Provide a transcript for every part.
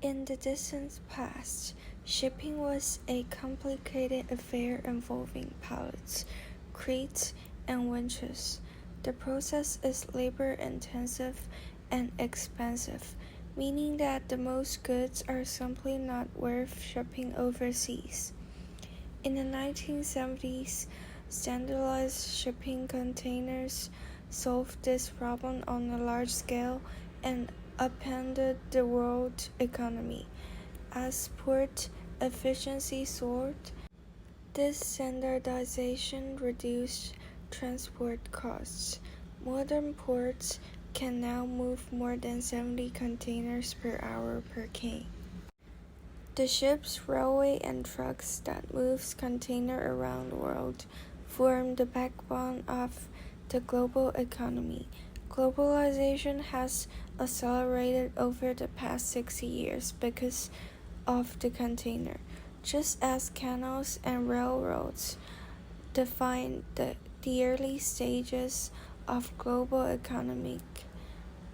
In the distant past, shipping was a complicated affair involving pallets, crates, and winches. The process is labor-intensive and expensive, meaning that the most goods are simply not worth shipping overseas. In the 1970s, standardized shipping containers solved this problem on a large scale and upended the world economy. As port efficiency soared, this standardization reduced transport costs. Modern ports can now move more than 70 containers per hour per quay. The ships, railway, and trucks that moves container around the world form the backbone of the global economy. Globalization has accelerated over the past 60 years because of the container, just as canals and railroads defined the early stages of global economic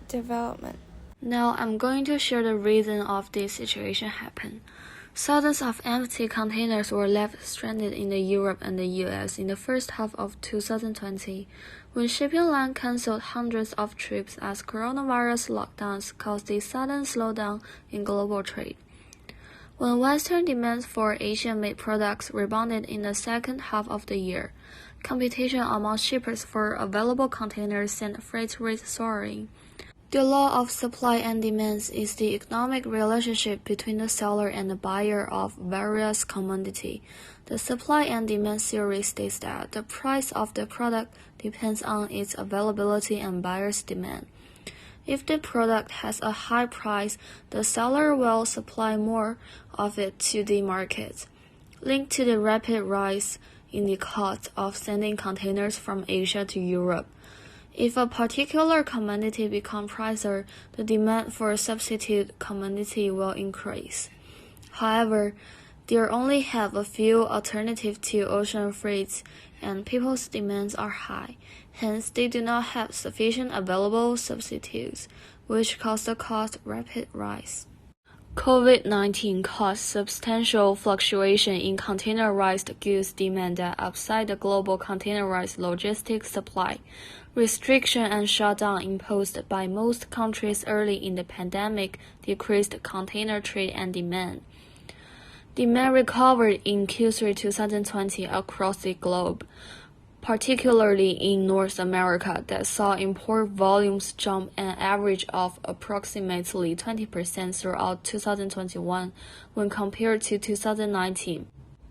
development. Now I'm going to share the reason of this situation happened. Thousands of empty containers were left stranded in Europe and the US in the first half of 2020, when shipping lines canceled hundreds of trips as coronavirus lockdowns caused a sudden slowdown in global trade. When Western demand for Asian-made products rebounded in the second half of the year, competition among shippers for available containers sent freight rates soaring. The law of supply and demand is the economic relationship between the seller and the buyer of various commodities. The supply and demand theory states that the price of the product depends on its availability and buyer's demand. If the product has a high price, the seller will supply more of it to the market, linked to the rapid rise in the cost of sending containers from Asia to Europe. If a particular commodity becomes pricier, the demand for a substitute commodity will increase. However, there only have a few alternatives to ocean freight, and people's demands are high. Hence, they do not have sufficient available substitutes, which cause the cost rapid rise. COVID-19 caused substantial fluctuation in containerized goods demand that upset the global containerized logistics supply. Restriction and shutdown imposed by most countries early in the pandemic decreased container trade and demand. Demand recovered in Q3 2020 across the globe, particularly in North America, that saw import volumes jump an average of approximately 20% throughout 2021 when compared to 2019.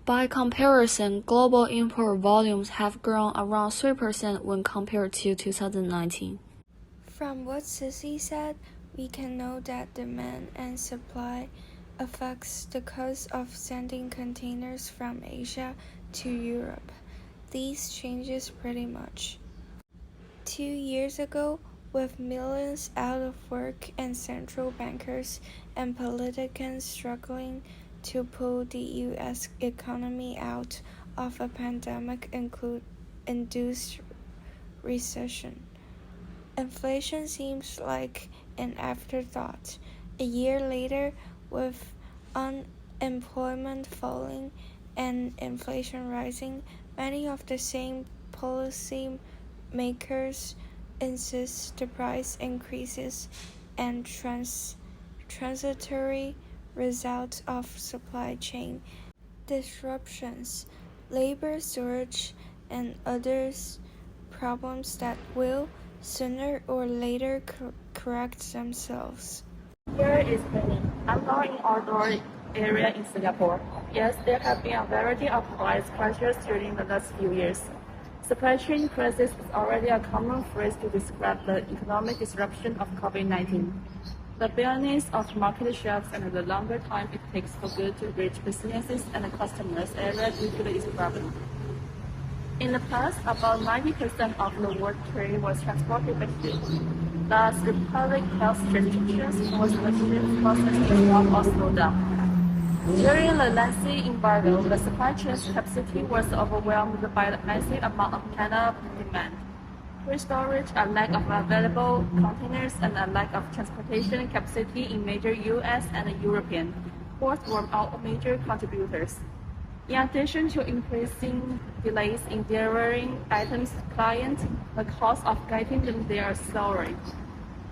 By comparison, global import volumes have grown around 3% when compared to 2019. From what Cici said, we can know that demand and supply affects the cost of sending containers from Asia to Europe. These changes pretty much. 2 years ago, with millions out of work and central bankers and politicians struggling to pull the U.S. economy out of a pandemic-induced recession, inflation seems like an afterthought. A year later, with unemployment falling and inflation rising, many of the same policy makers insist the price increases and transitory results of supply chain disruptions, labor shortage, and other problems that will sooner or later correct themselves. Here is Huini. I'm now in outdoor area in Singapore. Yes, there have been a variety of price pressures during the last few years. Supply chain crisis is already a common phrase to describe the economic disruption of COVID-19. The bareness of market shelves and the longer time it takes for goods to reach businesses and customers area due to this problem. In the past, about 90% of the world trade was transported by foot. Thus, the public health restrictions forced the shipping process to stop or slow down. During the lengthy embargo, the supply chain's capacity was overwhelmed by the massive amount of pent-up demand. inventory storage, a lack of available containers, and a lack of transportation capacity in major US and European ports were all major contributors. In addition to increasing delays in delivering items to clients, the cost of getting them there soaring,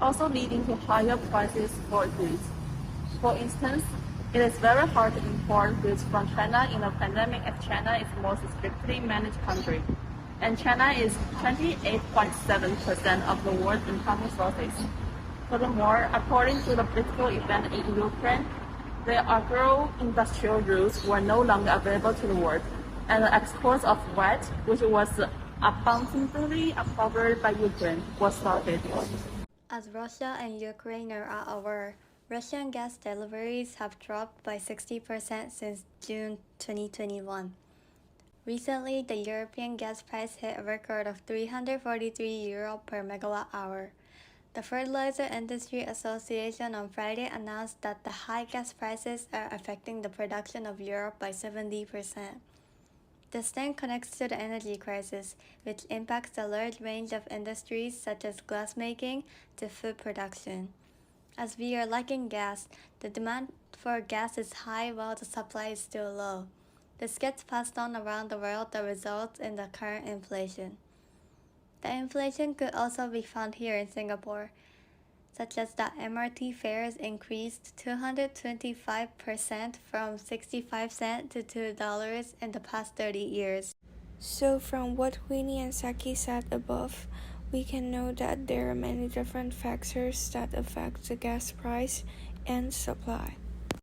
also leading to higher prices for goods. For instance, it is very hard to import goods from China in a pandemic as China is the most strictly managed country, and China is 28.7% of the world's incoming sources. Furthermore, according to the political event in Ukraine, the agro-industrial routes were no longer available to the world, and the exports of wheat, which was abundantly covered by Ukraine, was started. As Russia and Ukraine are aware, Russian gas deliveries have dropped by 60% since June 2021. Recently, the European gas price hit a record of €343 per megawatt hour. The Fertilizer Industry Association on Friday announced that the high gas prices are affecting the production of Europe by 70%. This then connects to the energy crisis, which impacts a large range of industries such as glassmaking to food production. As we are lacking gas, the demand for gas is high while the supply is still low. This gets passed on around the world that results in the current inflation. The inflation could also be found here in Singapore, such as that MRT fares increased 225% from 65 cents to $2 in the past 30 years. So from what Huini and Saki said above, we can know that there are many different factors that affect the gas price and supply.